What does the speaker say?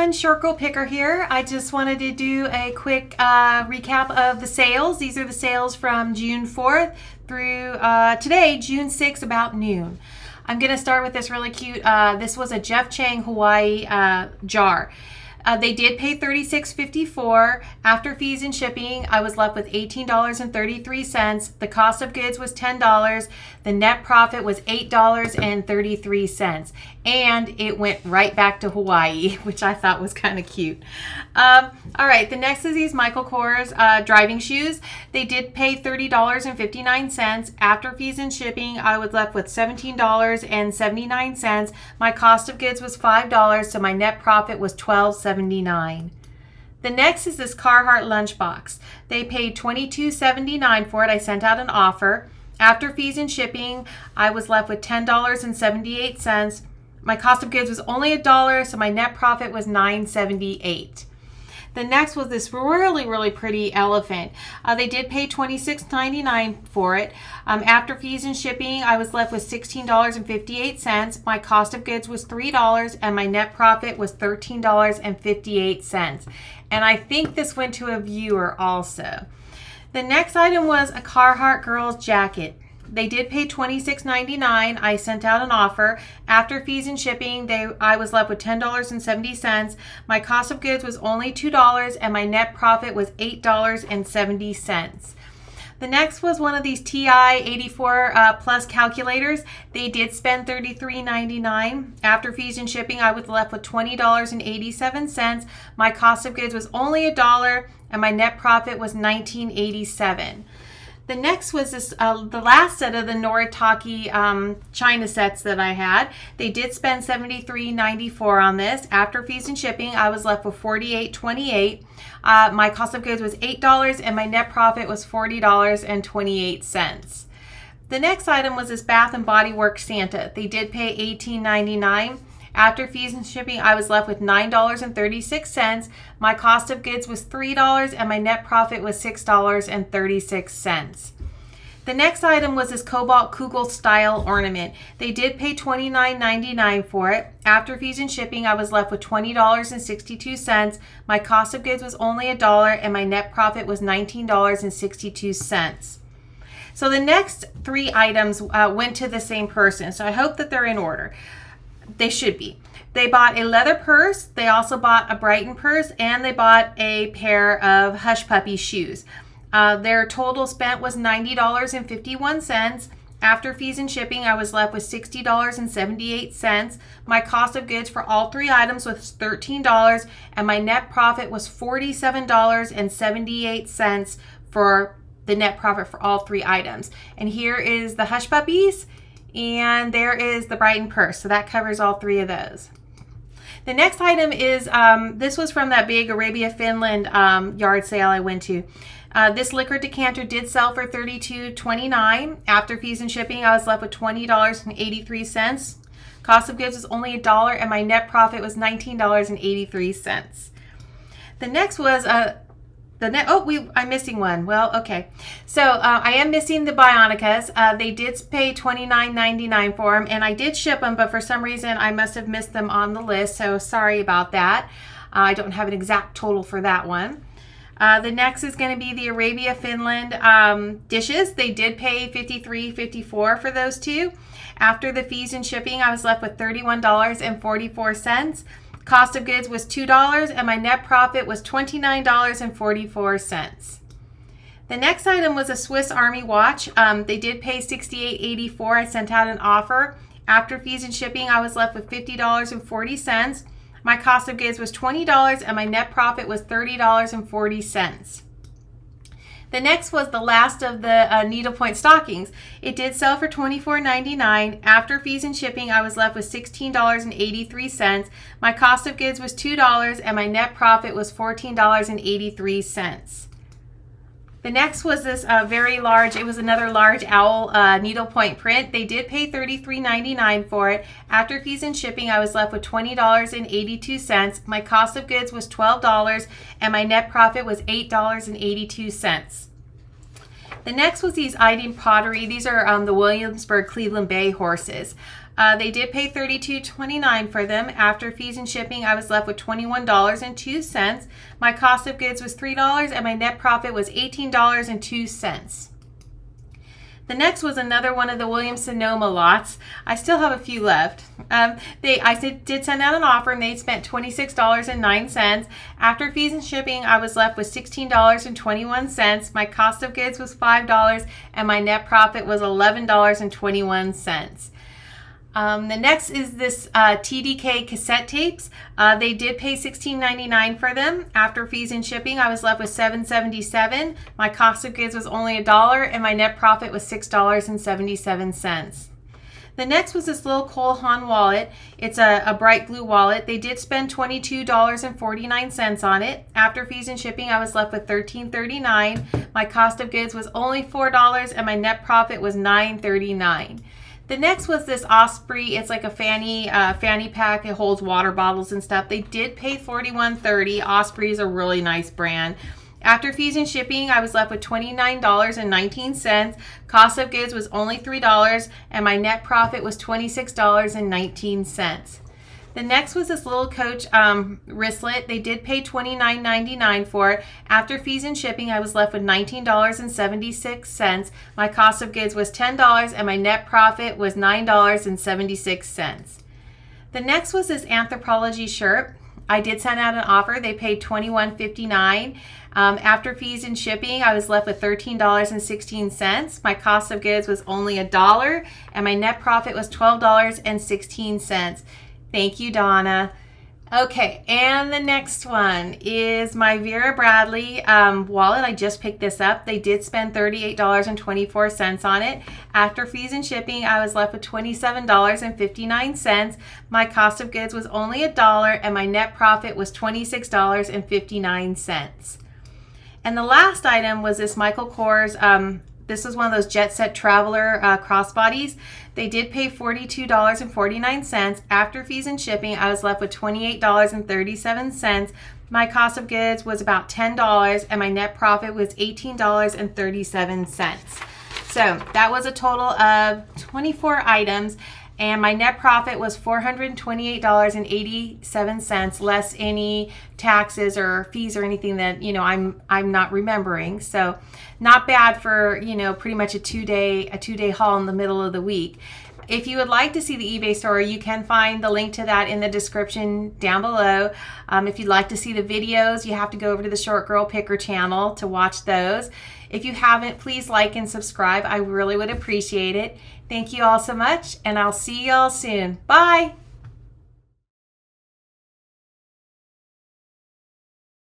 everyone, Short Girl Picker here. I just wanted to do a quick recap of the sales. These are the sales from June 4th through today, June 6th, about noon. I'm going to start with this really cute, this was a Jeff Chang Hawaii jar. They did pay $36.54. After fees and shipping, I was left with $18.33. The cost of goods was $10. The net profit was $8.33. And it went right back to Hawaii, which I thought was kind of cute. All right, the next is these Michael Kors driving shoes. They did pay $30.59. After fees and shipping, I was left with $17.79. My cost of goods was $5, so my net profit was $12.79. The next is this Carhartt lunchbox. They paid $22.79 for it. I sent out an offer. After fees and shipping, I was left with $10.78. My cost of goods was only $1, so my net profit was $9.78. The next was this really pretty elephant. They did pay $26.99 for it. After fees and shipping, I was left with $16.58. My cost of goods was $3, and my net profit was $13.58. And I think this went to a viewer also. The next item was a Carhartt girls jacket. They did pay $26.99. I sent out an offer. After fees and shipping, I was left with $10.70. My cost of goods was only $2, and my net profit was $8.70. The next was one of these TI 84 Plus calculators. They did spend $33.99. After fees and shipping, I was left with $20.87. My cost of goods was only $1, and my net profit was $19.87. The next was this, the last set of the Noritake China sets that I had. They did spend $73.94 on this. After fees and shipping, I was left with $48.28. My cost of goods was $8, and my net profit was $40.28. The next item was this Bath & Body Works Santa. They did pay $18.99. After fees and shipping, I was left with $9.36. My cost of goods was $3, and my net profit was $6.36. The next item was this Cobalt Kugel style ornament. They did pay $29.99 for it. After fees and shipping, I was left with $20.62. My cost of goods was only $1, and my net profit was $19.62. So the next three items went to the same person, so I hope that they're in order. They should be. They bought a leather purse, they also bought a Brighton purse, and they bought a pair of Hush Puppy shoes. Their total spent was $90.51. After fees and shipping, I was left with $60.78. My cost of goods for all three items was $13, and my net profit was $47.78 for the net profit for all three items. And here is the Hush Puppies, and there is the Brighton purse. So that covers all three of those. The next item is, this was from that big Arabia, Finland yard sale I went to. This liquor decanter did sell for $32.29. After fees and shipping, I was left with $20.83. Cost of goods was only $1, and my net profit was $19.83. The next was I'm missing one. Well, okay. So I am missing the Bionicas. They did pay $29.99 for them, and I did ship them, but for some reason I must have missed them on the list, so sorry about that. I don't have an exact total for that one. The next is going to be the Arabia, Finland dishes. They did pay $53.54 for those two. After the fees and shipping, I was left with $31.44. Cost of goods was $2, and my net profit was $29.44. The next item was a Swiss Army watch. They did pay $68.84. I sent out an offer. After fees and shipping, I was left with $50.40. My cost of goods was $20, and my net profit was $30.40. The next was the last of the needlepoint stockings. It did sell for $24.99. After fees and shipping, I was left with $16.83. My cost of goods was $2, and my net profit was $14.83. The next was this very large, it was another large owl needlepoint print. They did pay $33.99 for it. After fees and shipping, I was left with $20.82. My cost of goods was $12, and my net profit was $8.82. The next was these Iden pottery. These are the Williamsburg Cleveland Bay horses. They did pay $32.29 for them. After fees and shipping, I was left with $21.02. My cost of goods was $3 and my net profit was $18.02. The next was another one of the Williams-Sonoma lots. I still have a few left. I did send out an offer and they spent $26.09. After fees and shipping, I was left with $16.21. My cost of goods was $5 and my net profit was $11.21. The next is this TDK cassette tapes. They did pay $16.99 for them. After fees and shipping, I was left with $7.77. My cost of goods was only $1 and my net profit was $6.77. The next was this little Cole Haan wallet. It's a bright blue wallet. They did spend $22.49 on it. After fees and shipping, I was left with $13.39. My cost of goods was only $4 and my net profit was $9.39. The next was this Osprey. It's like a fanny pack. It holds water bottles and stuff. They did pay $41.30. Osprey is a really nice brand. After fees and shipping, I was left with $29.19. Cost of goods was only $3 and my net profit was $26.19. The next was this little Coach wristlet. They did pay $29.99 for it. After fees and shipping, I was left with $19.76. My cost of goods was $10 and my net profit was $9.76. The next was this Anthropologie shirt. I did send out an offer. They paid $21.59. After fees and shipping, I was left with $13.16. My cost of goods was only $1 and my net profit was $12.16. Thank you, Donna. Okay, and the next one is my Vera Bradley wallet. I just picked this up. They did spend $38.24 on it. After fees and shipping, I was left with $27.59. My cost of goods was only $1 and my net profit was $26.59. And the last item was this Michael Kors. This is one of those Jet Set Traveler crossbodies. They did pay $42.49. After fees and shipping, I was left with $28.37. My cost of goods was about $10 and my net profit was $18.37. So that was a total of 24 items and my net profit was $428.87 less any taxes or fees or anything that I'm not remembering. So not bad for pretty much a two-day haul in the middle of the week. If you would like to see the eBay store, you can find the link to that in the description down below. If you'd like to see the videos, you have to go over to the Short Girl Picker channel to watch those. If you haven't, please like and subscribe. I really would appreciate it. Thank you all so much, and I'll see you all soon. Bye!